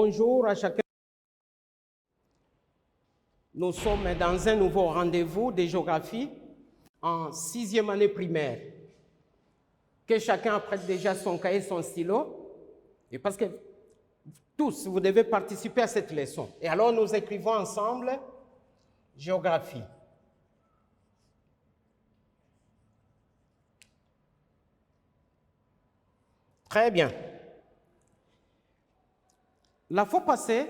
Bonjour à chacun. Nous sommes dans un nouveau rendez-vous de géographie en 6e année primaire. Que chacun prête déjà son cahier, son stylo, et parce que tous, vous devez participer à cette leçon. Et alors, nous écrivons ensemble géographie. Très bien. La fois passée,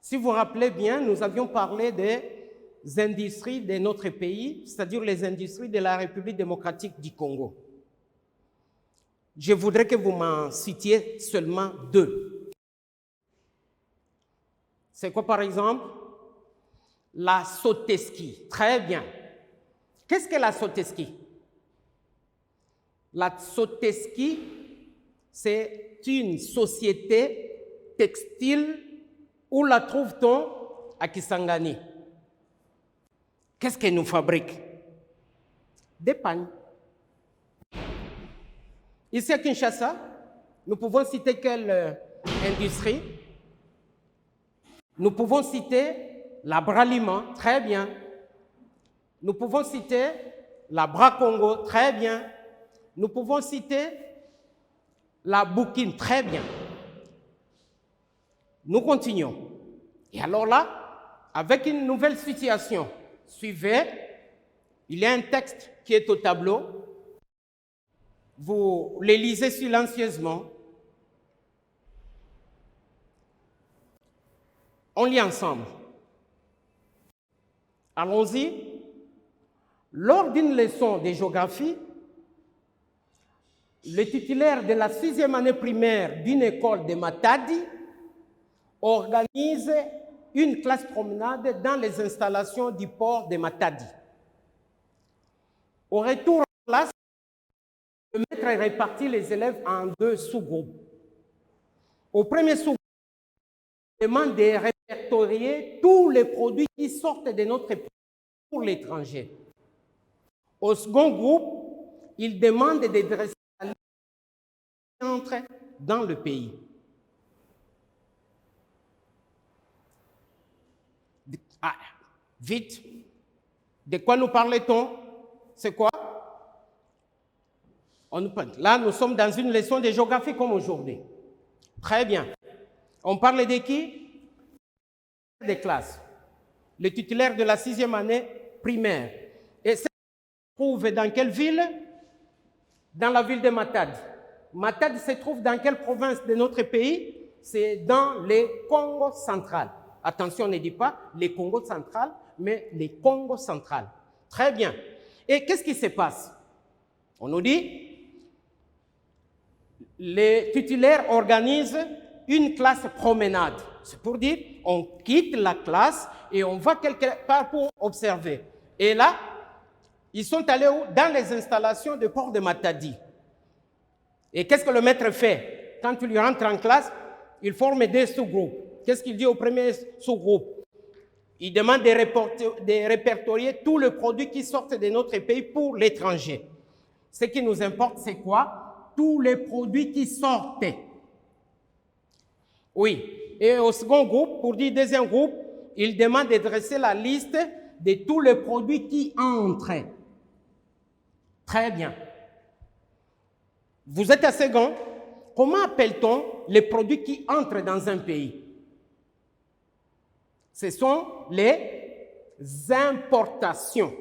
si vous vous rappelez bien, nous avions parlé des industries de notre pays, c'est-à-dire les industries de la République démocratique du Congo. Je voudrais que vous m'en citiez seulement 2. C'est quoi, par exemple? La Soteski. Très bien. Qu'est-ce que la Soteski? La Soteski, c'est une société textile. Où la trouve-t-on? À Kisangani. Qu'est-ce qu'elle nous fabrique? Des pagnes. Ici à Kinshasa, nous pouvons citer quelle industrie? Nous pouvons citer la Bralima, très bien. Nous pouvons citer la Bra-Congo, très bien. Nous pouvons citer la Boukine, très bien. Nous continuons. Et alors là, avec une nouvelle situation, suivez, il y a un texte qui est au tableau. Vous les lisez silencieusement. On lit ensemble. Allons-y. Lors d'une leçon de géographie, le titulaire de la 6e année primaire d'une école de Matadi organise une classe promenade dans les installations du port de Matadi. Au retour en classe, le maître répartit les élèves en 2 sous-groupes. Au premier sous-groupe, il demande de répertorier tous les produits qui sortent de notre pays pour l'étranger. Au second groupe, il demande de dresser la liste qui entre dans le pays. Ah, vite. De quoi nous parlait-on? C'est quoi? Là, nous sommes dans une leçon de géographie comme aujourd'hui. Très bien. On parle de qui? Des classes. Le titulaire de la 6e année primaire. Et ça se trouve dans quelle ville? Dans la ville de Matadi. Matadi se trouve dans quelle province de notre pays? C'est dans les Congo central. Attention, on ne dit pas les Congo central, mais les Congo central. Très bien. Et qu'est-ce qui se passe? On nous dit, les titulaires organisent une classe promenade. C'est pour dire, on quitte la classe et on va quelque part pour observer. Et là, ils sont allés où? Dans les installations de port de Matadi. Et qu'est-ce que le maître fait? Quand il rentre en classe, il forme des sous-groupes. Qu'est-ce qu'il dit au premier sous-groupe? Il demande de répertorier tous les produits qui sortent de notre pays pour l'étranger. Ce qui nous importe, c'est quoi? Tous les produits qui sortent. Oui. Et au second groupe, pour dire deuxième groupe, il demande de dresser la liste de tous les produits qui entrent. Très bien. Vous êtes assez grand. Comment appelle-t-on les produits qui entrent dans un pays? Ce sont les importations.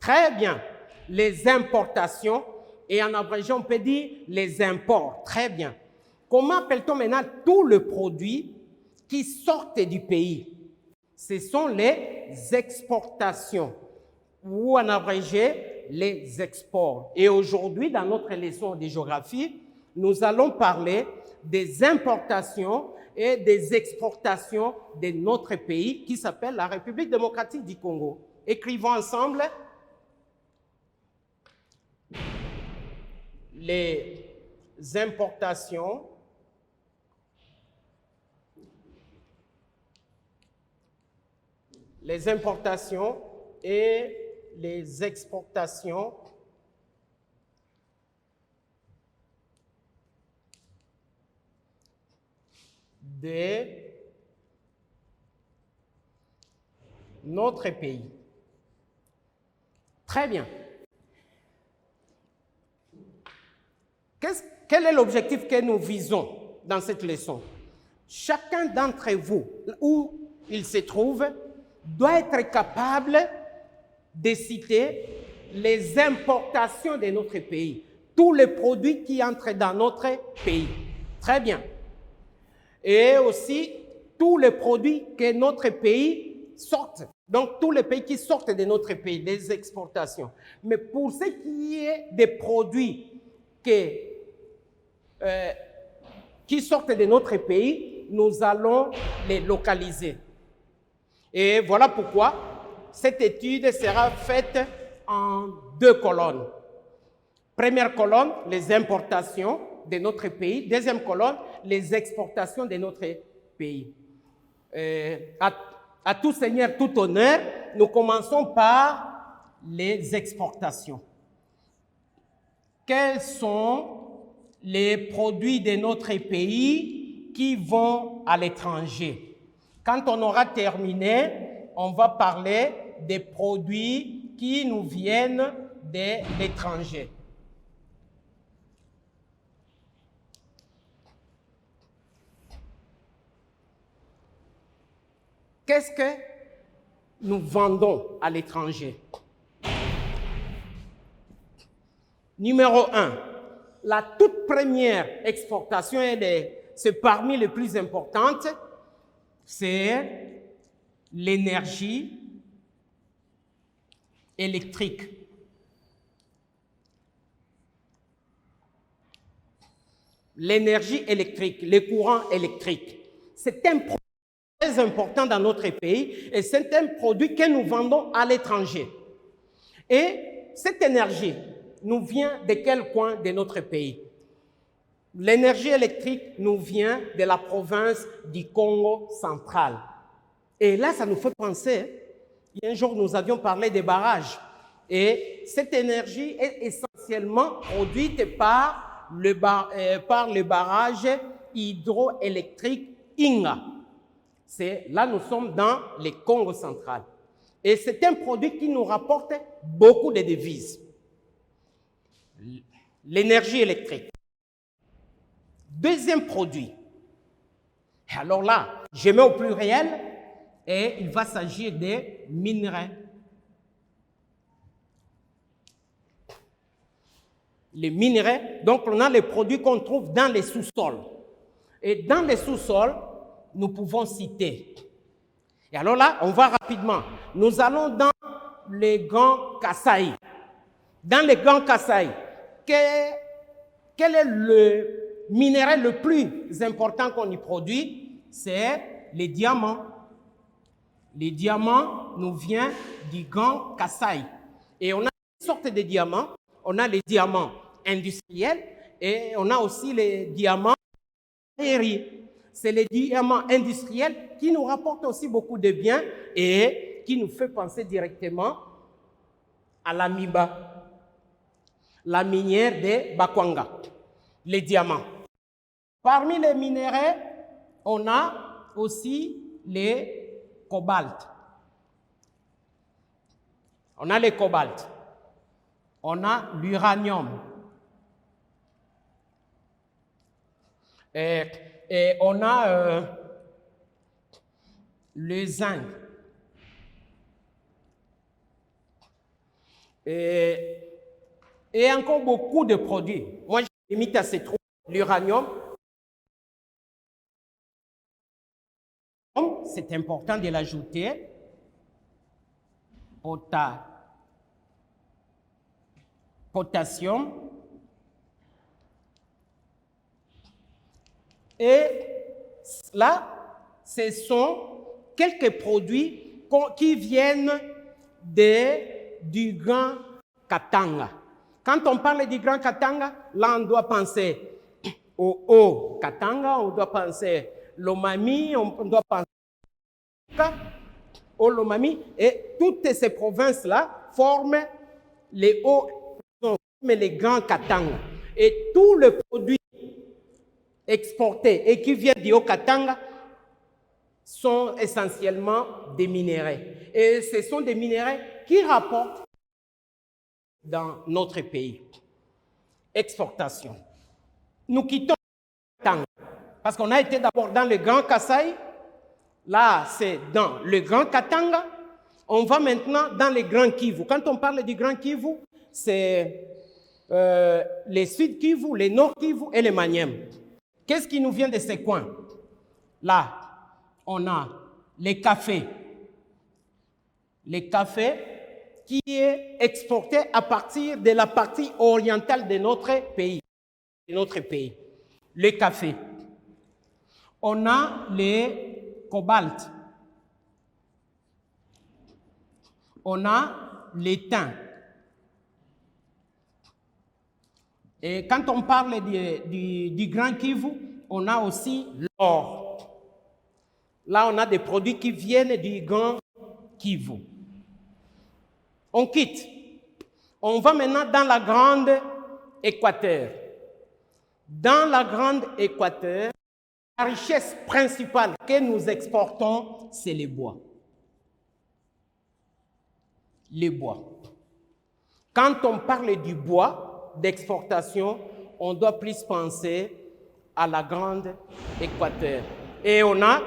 Très bien. Les importations. Et en abrégé, on peut dire les imports. Très bien. Comment appelle-t-on maintenant tous les produits qui sortent du pays? Ce sont les exportations. Ou en abrégé, les exports. Et aujourd'hui, dans notre leçon de géographie, nous allons parler des importations et des exportations de notre pays qui s'appelle la République démocratique du Congo. Écrivons ensemble les importations et les exportations de notre pays. Très bien. Quel est l'objectif que nous visons dans cette leçon? Chacun d'entre vous, où il se trouve, doit être capable de citer les importations de notre pays, tous les produits qui entrent dans notre pays. Très bien. Et aussi, tous les produits que notre pays sortent. Donc, tous les pays qui sortent de notre pays, les exportations. Mais pour ce qui est des produits qui sortent de notre pays, nous allons les localiser. Et voilà pourquoi cette étude sera faite en 2 colonnes. Première colonne, les importations de notre pays. Deuxième colonne, les exportations de notre pays. À tout seigneur, tout honneur, nous commençons par les exportations. Quels sont les produits de notre pays qui vont à l'étranger? Quand on aura terminé, on va parler des produits qui nous viennent de l'étranger. Qu'est-ce que nous vendons à l'étranger? Numéro 1, la toute première exportation, c'est parmi les plus importantes, c'est l'énergie électrique. L'énergie électrique, les courants électriques. C'est un produit très important dans notre pays et c'est un produit que nous vendons à l'étranger. Et cette énergie nous vient de quel coin de notre pays? L'énergie électrique nous vient de la province du Congo central. Et là, ça nous fait penser, un jour nous avions parlé des barrages. Et cette énergie est essentiellement produite par le barrage hydroélectrique Inga. Là, nous sommes dans le Congo central. Et c'est un produit qui nous rapporte beaucoup de devises. L'énergie électrique. Deuxième produit. Alors là, je mets au pluriel et il va s'agir des minerais. Les minerais, donc on a les produits qu'on trouve dans les sous-sols. Et dans les sous-sols, nous pouvons citer. Et alors là, on va rapidement. Nous allons dans les Grands Kasaï. Dans les Grands Kasaï, quel est le minerai le plus important qu'on y produit? C'est les diamants. Les diamants nous viennent du Grand Kasaï. Et on a toutes sortes de diamants. On a les diamants industriels et on a aussi les diamants aériens. C'est les diamants industriels qui nous rapportent aussi beaucoup de biens et qui nous fait penser directement à la Miba, la minière de Bakwanga, les diamants. Parmi les minéraux, on a aussi les cobaltes. On a les cobaltes. On a l'uranium. Et on a le zinc. Et encore beaucoup de produits. Moi, je limite à ces trois. L'uranium. C'est important de l'ajouter. Potassium. Et là, ce sont quelques produits qui viennent du Grand Katanga. Quand on parle du Grand Katanga, là, on doit penser au Haut Katanga, on doit penser Lomami, on doit penser au Lomami. Et toutes ces provinces-là forment les hauts, mais les Grands Katanga. Et tous les produits exportés et qui viennent du Haut-Katanga sont essentiellement des minerais. Et ce sont des minerais qui rapportent dans notre pays. Exportation. Nous quittons le Katanga parce qu'on a été d'abord dans le Grand Kasaï. Là, c'est dans le Grand Katanga. On va maintenant dans le Grand Kivu. Quand on parle du Grand Kivu, c'est les Sud Kivu, les Nord Kivu et les Manième. Qu'est-ce qui nous vient de ces coins? Là, on a les cafés. Les cafés qui est exporté à partir de la partie orientale de notre pays. Le café. On a les cobalt. On a l'étain. Et quand on parle du Grand Kivu, on a aussi l'or. Là, on a des produits qui viennent du Grand Kivu. On quitte. On va maintenant dans la Grande Équateur. Dans la Grande Équateur, la richesse principale que nous exportons, c'est les bois. Les bois. Quand on parle du bois d'exportation, on doit plus penser à la Grande Équateur. Et on a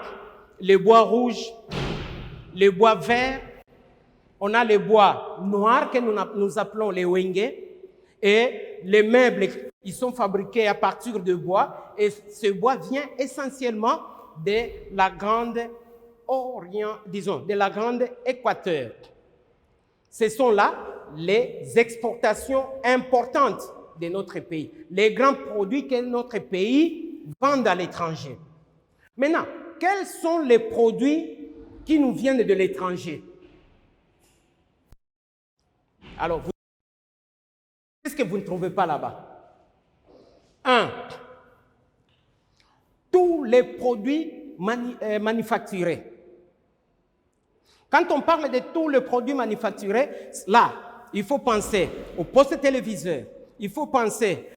les bois rouges, les bois verts, on a les bois noirs que nous appelons les wenge, et les meubles, ils sont fabriqués à partir de bois, et ce bois vient essentiellement de la Grande de la Grande Équateur. Ce sont là les exportations importantes de notre pays, les grands produits que notre pays vend à l'étranger. Maintenant, quels sont les produits qui nous viennent de l'étranger? Alors, qu'est-ce que vous ne trouvez pas là-bas? 1. Tous les produits manufacturés. Quand on parle de tous les produits manufacturés, là, il faut penser aux postes téléviseurs, il faut penser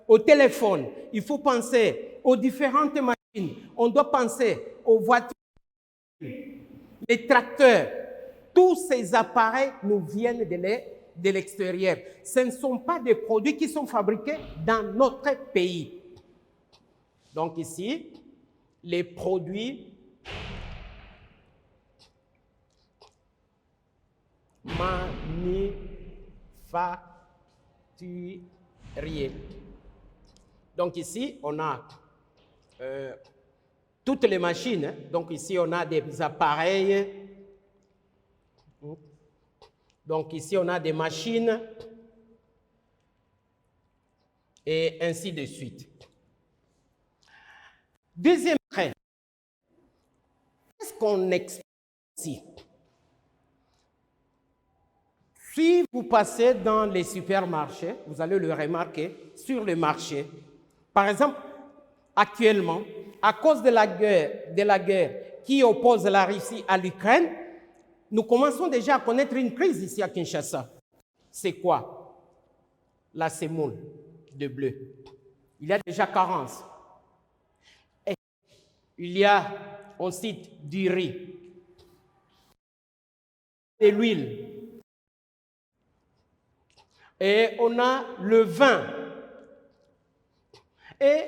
au téléphone, il faut penser aux différentes machines, on doit penser aux voitures, les tracteurs. Tous ces appareils nous viennent de l'extérieur. Ce ne sont pas des produits qui sont fabriqués dans notre pays. Donc ici, les produits manufacturiers. Donc ici, on a toutes les machines. Donc ici, on a des appareils. Donc ici, on a des machines et ainsi de suite. Deuxième trait. Qu'est-ce qu'on exporte ici? Si vous passez dans les supermarchés, vous allez le remarquer sur le marché. Par exemple, actuellement, à cause de la guerre qui oppose la Russie à l'Ukraine, nous commençons déjà à connaître une crise ici à Kinshasa. C'est quoi? La semoule de bleu. Il y a déjà carence. Et il y a, on cite, du riz, de l'huile. Et on a le vin. Et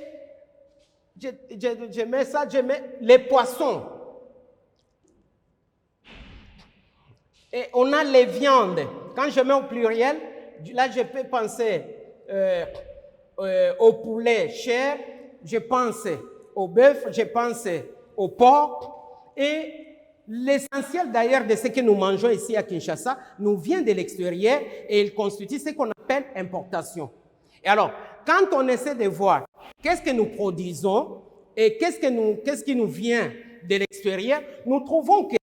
je mets ça, je mets les poissons. Et on a les viandes. Quand je mets au pluriel, là je peux penser au poulet chair, je pense au bœuf, je pense au porc. Et l'essentiel d'ailleurs de ce que nous mangeons ici à Kinshasa nous vient de l'extérieur et il constitue ce qu'on appelle importation. Et alors, quand on essaie de voir qu'est-ce que nous produisons et qu'est-ce qui nous vient de l'extérieur, nous trouvons que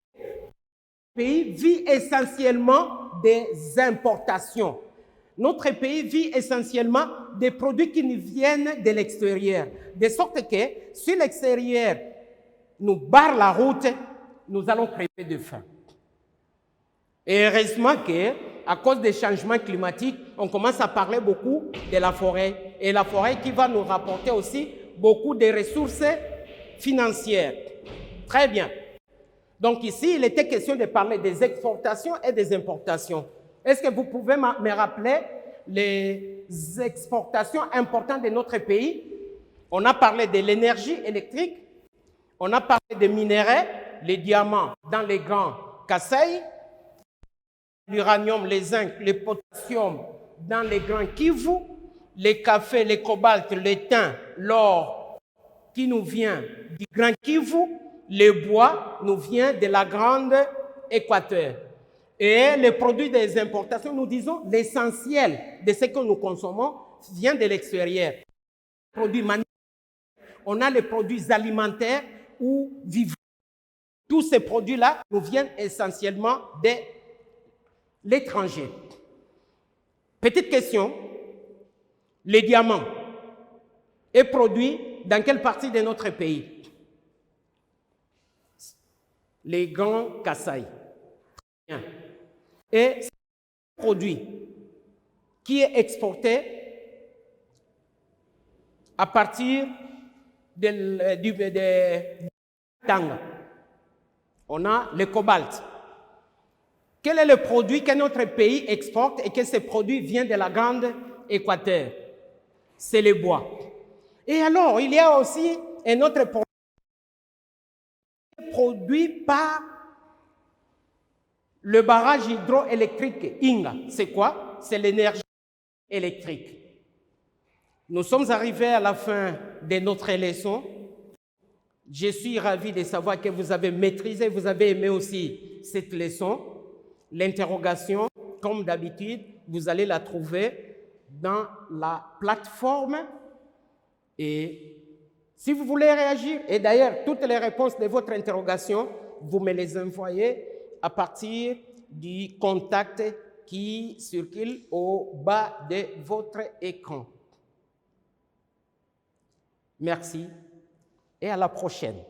le pays vit essentiellement des importations. Notre pays vit essentiellement des produits qui nous viennent de l'extérieur. De sorte que si l'extérieur nous barre la route, nous allons crever de faim. Et heureusement qu'à cause des changements climatiques, on commence à parler beaucoup de la forêt. Et la forêt qui va nous rapporter aussi beaucoup de ressources financières. Très bien. Donc ici, il était question de parler des exportations et des importations. Est-ce que vous pouvez me rappeler les exportations importantes de notre pays? On a parlé de l'énergie électrique, on a parlé des minéraux, les diamants dans les grands Kasaï, l'uranium, les zinc, le potassium dans les grands Kivu, les cafés, les cobaltes, les thym, l'or qui nous vient du grand Kivu, le bois nous vient de la grande Équateur. Et les produits des importations, nous disons l'essentiel de ce que nous consommons vient de l'extérieur. On a les produits alimentaires ou vivants. Tous ces produits-là nous viennent essentiellement de l'étranger. Petite question, les diamants est produit dans quelle partie de notre pays? Les grands Kasaï. Et c'est un produit qui est exporté à partir de Tanga. On a le cobalt. Quel est le produit que notre pays exporte et que ce produit vient de la grande Équateur? C'est le bois. Et alors, il y a aussi un autre produit par le barrage hydroélectrique Inga. C'est quoi? C'est l'énergie électrique. Nous sommes arrivés à la fin de notre leçon. Je suis ravi de savoir que vous avez maîtrisé, vous avez aimé aussi cette leçon. L'interrogation, comme d'habitude, vous allez la trouver dans la plateforme. Et si vous voulez réagir, et d'ailleurs, toutes les réponses de votre interrogation, vous me les envoyez à partir du contact qui circule au bas de votre écran. Merci et à la prochaine.